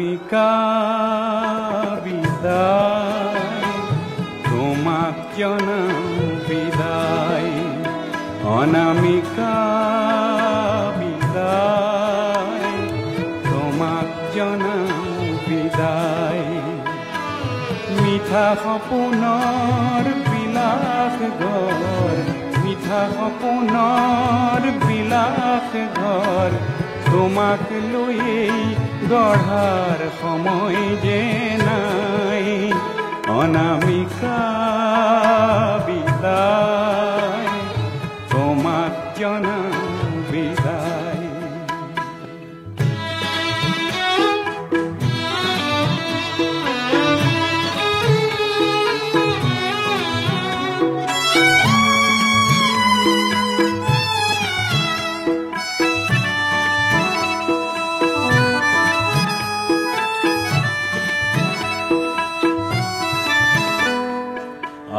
অনামিকা বিদায়, তোমাক জনাও বিদায়। অনামিকা বিদায়, তোমাক জনাও বিদায়। মিঠা সপোনৰ বিলাস ঘৰ, মিঠা সপোনৰ বিলাস ঘৰ, তোমাক লৈয়েই গঢ়াৰ সময় যে নাই। অনামিকা বিদায়, তোমাক জনাও বিদায়।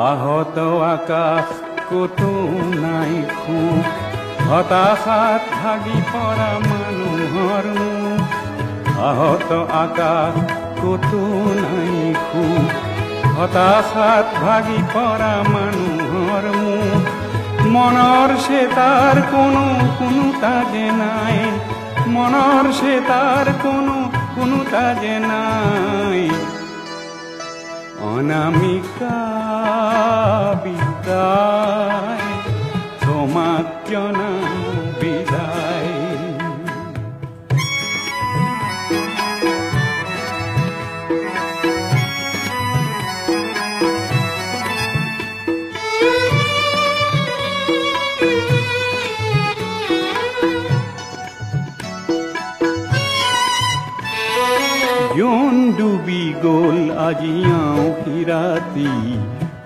আহত আকাশ কতো নাই সুখ, হতাশাত ভাগি পৰা মানুহৰ মুখ। আহত আকাশ কতো নাই সুখ, হতাশাত ভাগি পৰা মানুহৰ মুখ। মনৰ চেতাৰ কোনো তাজে নাই, মনৰ চেতাৰ কোনো তাজে নাই। অনামিকা বিদায়, তোমাক জনাও বিদায়। জোন ডুবি গ'ল আজি আঁউসী ৰাতি,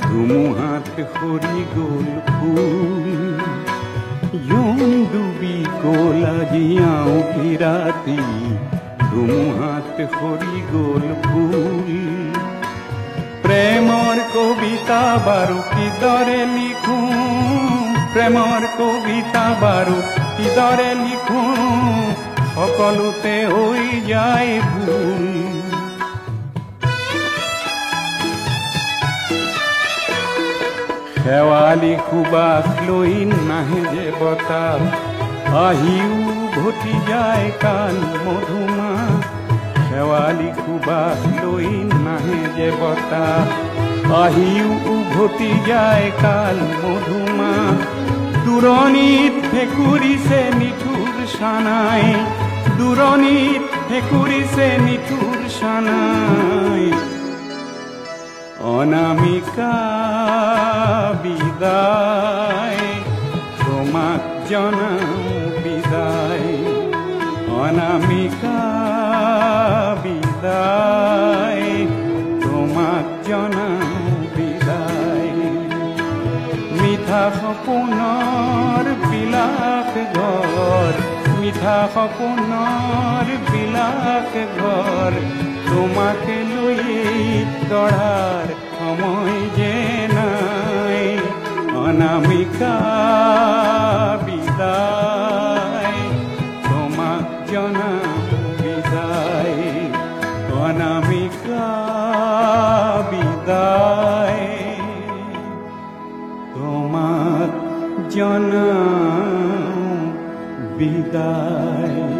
ধুমুহাত সৰি গ'ল ফুল। জোন ডুবি গ'ল আজি আঁউসী ৰাতি, ধুমুহাত সৰি গ'ল ফুল। প্ৰেমৰ কবিতা বাৰু কিদৰে লিখোঁ, প্ৰেমৰ কবিতা বাৰু কিদৰে লিখোঁ, সকলোতে হৈ যায় ভুল। শেৱালি সুবাস লৈ নাহে যে বতাহ, আহিও উভতি যায় কাল মধুমাহ। শেৱালি সুবাস লৈ নাহে যে বতাহ, আহিও উভতি যায় কাল মধুমাহ। দূৰণিত ফেকুৰিছে নিঠুৰ সানাই, দূৰণিত ফেকুৰিছে নিঠুৰ সানাই। অনামিকা বিদায়, তোমাক জনাও বিদায়। অনামিকা বিদায়, তোমাক জনাও বিদায়। মিঠা সপোনৰ বিলাস ঘৰ, মিঠা সপোনৰ বিলাস ঘৰ, তোমাক লৈয়েই গঢ়াৰ সময় যে নাই। অনামিকা বিদায়, তোমাক জনাও বিদায়। অনামিকা বিদায়, তোমাক জনাও বিদায়।